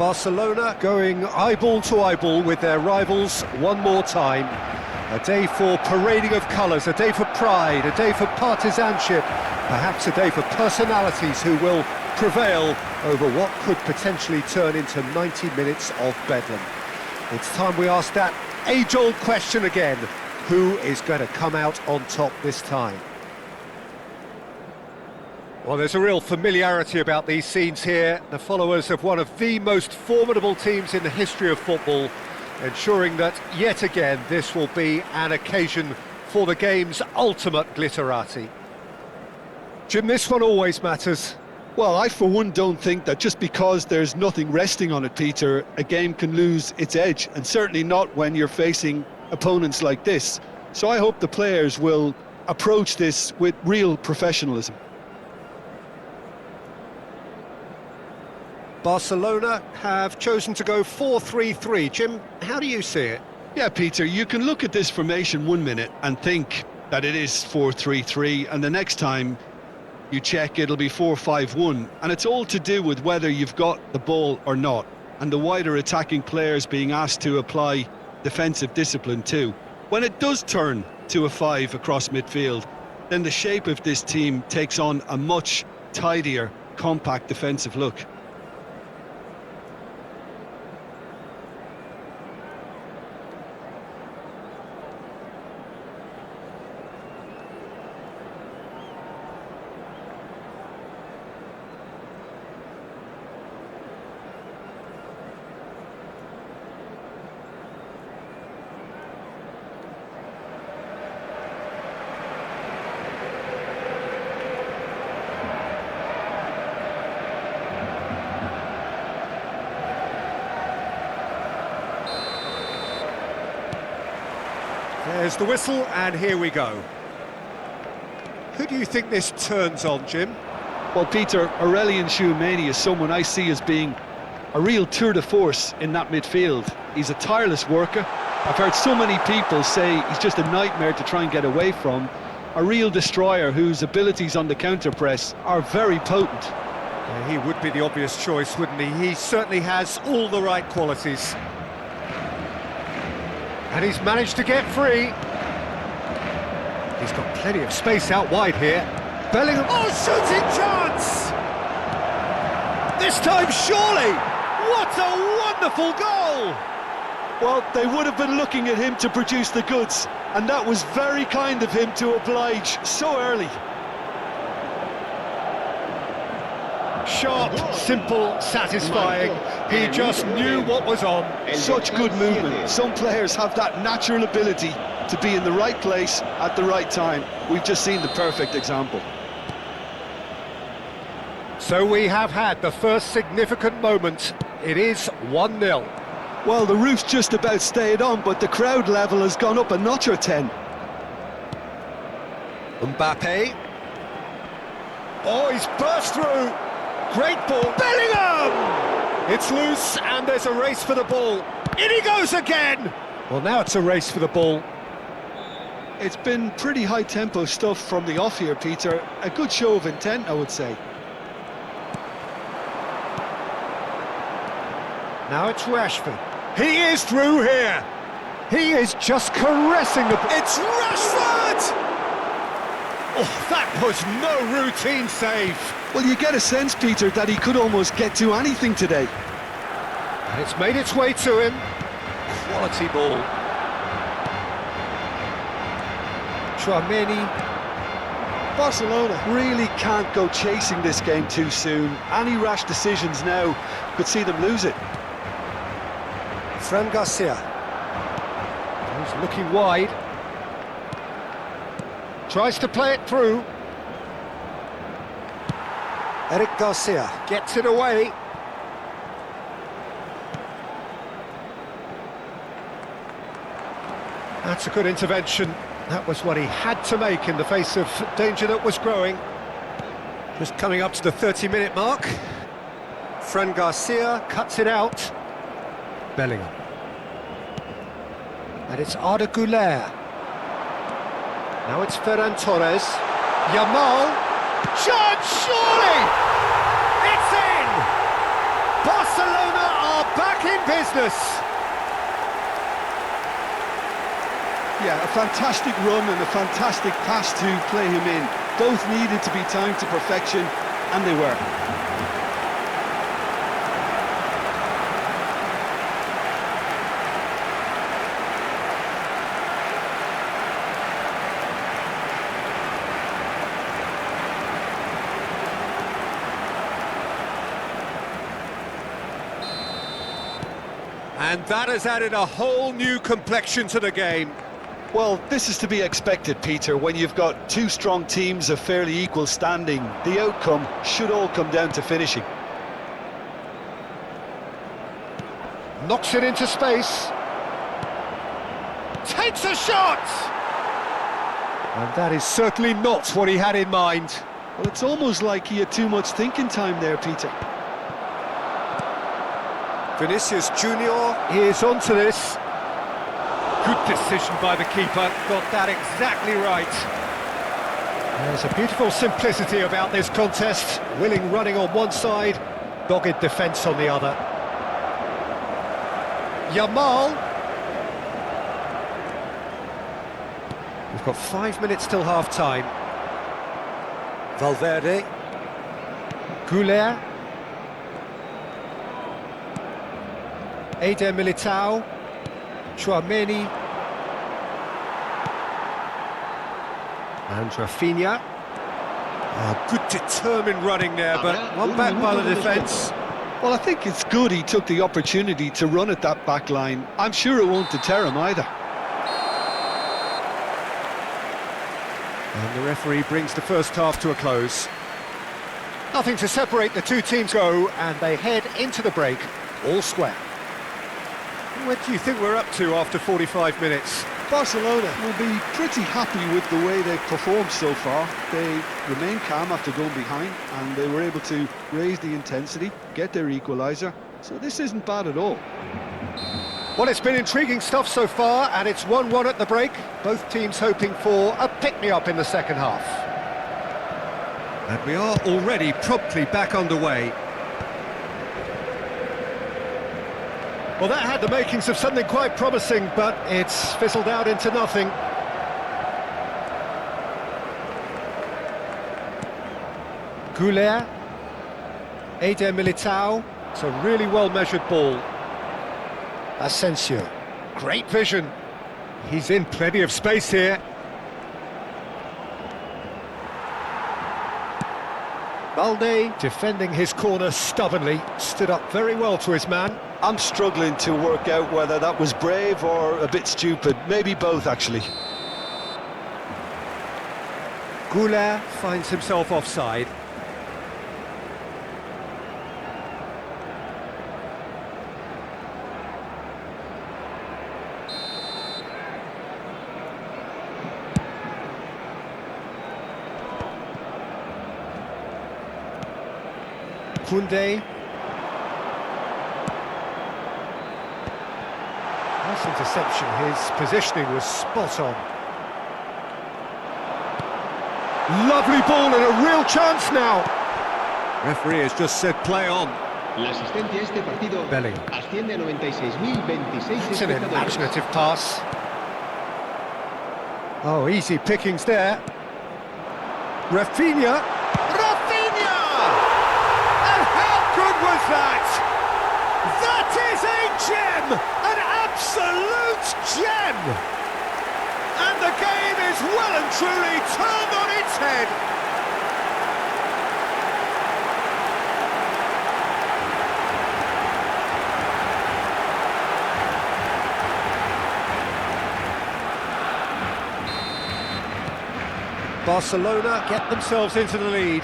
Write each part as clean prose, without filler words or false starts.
Barcelona going eyeball to eyeball with their rivals one more time. A day for parading of colours, a day for pride, a day for partisanship, perhaps a day for personalities who will prevail over what could potentially turn into 90 minutes of bedlam. It's time we ask that age-old question again: who is going to come out on top this time? Well, there's a real familiarity about these scenes here. The followers of one of the most formidable teams in the history of football, ensuring that, yet again, this will be an occasion for the game's ultimate glitterati. Jim, this one always matters. Well, I for one don't think that just because there's nothing resting on it, Peter, a game can lose its edge, and certainly not when you're facing opponents like this. So I hope the players will approach this with real professionalism. Barcelona have chosen to go 4-3-3. Jim, how do you see it? Yeah, Peter, you can look at this formation 1 minute and think that it is 4-3-3, and the next time you check it'll be 4-5-1, and it's all to do with whether you've got the ball or not, and the wider attacking players being asked to apply defensive discipline too. When it does turn to a 5 across midfield, then the shape of this team takes on a much tidier, compact defensive look. There's the whistle, and here we go. Who do you think this turns on, Jim? Well, Peter, Aurelien Tchouameni is someone I see as being a real tour de force in that midfield. He's a tireless worker. I've heard so many people say he's just a nightmare to try and get away from. A real destroyer whose abilities on the counter-press are very potent. Yeah, he would be the obvious choice, wouldn't he? He certainly has all the right qualities. And he's managed to get free. He's got plenty of space out wide here. Bellingham, oh, shooting chance! This time, surely! What a wonderful goal! Well, they would have been looking at him to produce the goods, and that was very kind of him to oblige so early. Sharp, simple, satisfying. He just knew what was on. Such good movement. Some players have that natural ability to be in the right place at the right time. We've just seen the perfect example. So we have had the first significant moment. It is 1-0. Well, the roof's just about stayed on, but the crowd level has gone up a notch or 10. Mbappe. Oh, he's burst through. Great ball. Bellingham! It's loose, and there's a race for the ball. In he goes again! Well, now it's a race for the ball. It's been pretty high-tempo stuff from the off here, Peter. A good show of intent, I would say. Now it's Rashford. He is through here. He is just caressing the ball. It's Rashford! Oh, that was no routine save. Well, you get a sense, Peter, that he could almost get to anything today. And it's made its way to him. Quality ball. Tchouameni. Barcelona really can't go chasing this game too soon. Any rash decisions now could see them lose it. Fran Garcia. He's looking wide. Tries to play it through. Eric Garcia gets it away. That's a good intervention. That was what he had to make in the face of danger that was growing. Just coming up to the 30-minute mark. Fran Garcia cuts it out. Bellingham. And it's Arda Güler. Now it's Ferran Torres. Yamal. Chance, surely! It's in! Barcelona are business. Yeah, a fantastic run and a fantastic pass to play him in. Both needed to be timed to perfection, and they were. And that has added a whole new complexion to the game. Well, this is to be expected, Peter. When you've got two strong teams of fairly equal standing, the outcome should all come down to finishing. Knocks it into space. Takes a shot! And that is certainly not what he had in mind. Well, it's almost like he had too much thinking time there, Peter. Vinicius Junior is onto this. Good decision by the keeper, got that exactly right. There's a beautiful simplicity about this contest. Willing running on one side, dogged defence on the other. Yamal. We've got 5 minutes till half-time. Valverde. Goulet. Eder Militao. Chouameni. And Rafinha. Good determined running there, but one back by the defence. Well, I think it's good he took the opportunity to run at that back line. I'm sure it won't deter him either. And the referee brings the first half to a close. Nothing to separate the two teams go, and they head into the break, all square. What do you think we're up to after 45 minutes? Barcelona will be pretty happy with the way they've performed so far. They remain calm after going behind, and they were able to raise the intensity, get their equaliser. So this isn't bad at all. Well, it's been intriguing stuff so far, and it's 1-1 at the break. Both teams hoping for a pick-me-up in the second half. And we are already promptly back underway. Well, that had the makings of something quite promising, but it's fizzled out into nothing. Goulet. Eder Militao. It's a really well-measured ball. Asensio. Great vision. He's in plenty of space here. Balde, defending his corner stubbornly, stood up very well to his man. I'm struggling to work out whether that was brave or a bit stupid. Maybe both, actually. Goulet finds himself offside. Koundé. Nice interception, his positioning was spot on. Lovely ball and a real chance now. Referee has just said play on. La asistencia a este partido Belling. asciende a 96.026 It's an espectadores. imaginative pass. Oh, easy pickings there. Rafinha. Rafinha! And how good was that? That is a gem! An absolute gem! And the game is well and truly turned on its head. Barcelona get themselves into the lead.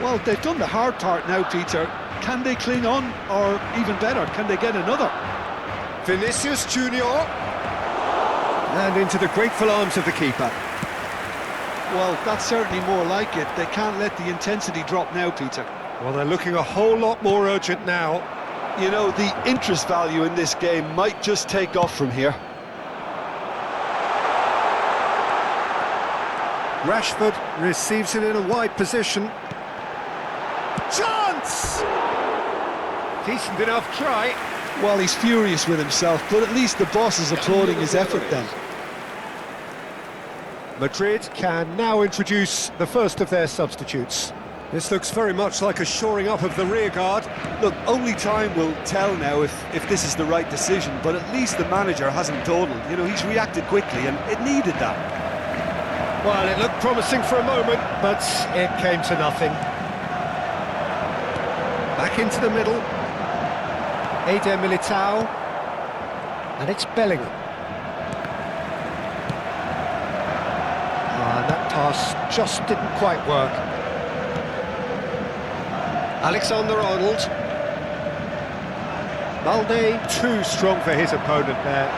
Well, they've done the hard part now, Peter. Can they cling on, or even better, can they get another? Vinicius Junior. And into the grateful arms of the keeper. Well, that's certainly more like it. They can't let the intensity drop now, Peter. Well, they're looking a whole lot more urgent now. You know, the interest value in this game might just take off from here. Rashford receives it in a wide position. Chance! Decent enough try. Well, he's furious with himself, but at least the boss is applauding his effort then. Madrid can now introduce the first of their substitutes. This looks very much like a shoring up of the rear guard. Look, only time will tell now if this is the right decision, but at least the manager hasn't dawdled. You know, he's reacted quickly, and it needed that. Well, it looked promising for a moment, but it came to nothing. Back into the middle. Eder Militao. And it's Bellingham. And that pass just didn't quite work. Alexander-Arnold. Balde, too strong for his opponent there.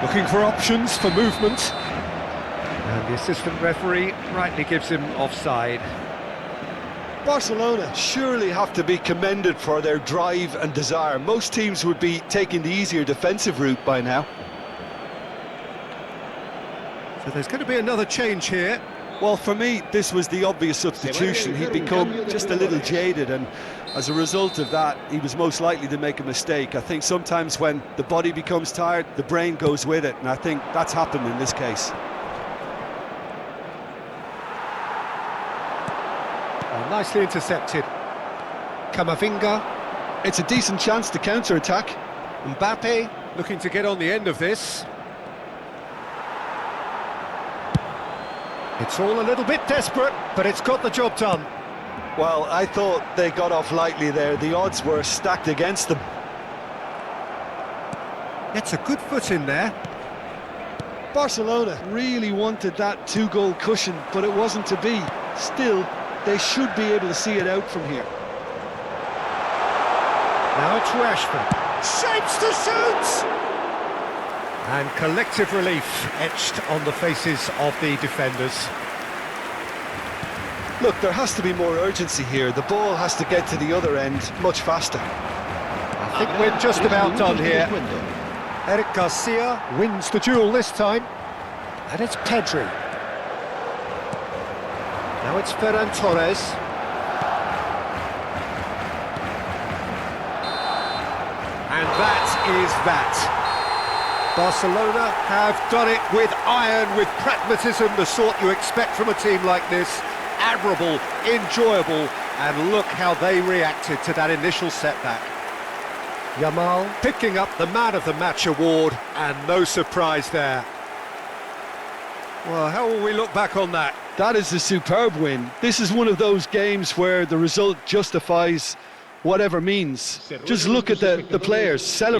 Looking for options for movement. And the assistant referee rightly gives him offside. Barcelona surely have to be commended for their drive and desire. Most teams would be taking the easier defensive route by now. So there's going to be another change here. Well, for me, this was the obvious substitution. He'd become just a little jaded, and as a result of that, he was most likely to make a mistake. I think sometimes when the body becomes tired, the brain goes with it, and I think that's happened in this case. Oh, nicely intercepted. Camavinga. It's a decent chance to counter-attack. Mbappe looking to get on the end of this. It's all a little bit desperate, but it's got the job done. Well, I thought they got off lightly there. The odds were stacked against them. Gets a good foot in there. Barcelona really wanted that two-goal cushion, but it wasn't to be. Still, they should be able to see it out from here. Now it's Rashford. Shapes to shoot! And collective relief etched on the faces of the defenders. Look, there has to be more urgency here. The ball has to get to the other end much faster. I think we're just about done here. Eric Garcia wins the duel this time. And it's Pedri. Now it's Ferran Torres. And that is that. Barcelona have done it with iron, with pragmatism, the sort you expect from a team like this. Admirable, enjoyable, and look how they reacted to that initial setback. Yamal picking up the Man of the Match award, and no surprise there. Well, how will we look back on that? That is a superb win. This is one of those games where the result justifies whatever means. Just look at the players celebrating.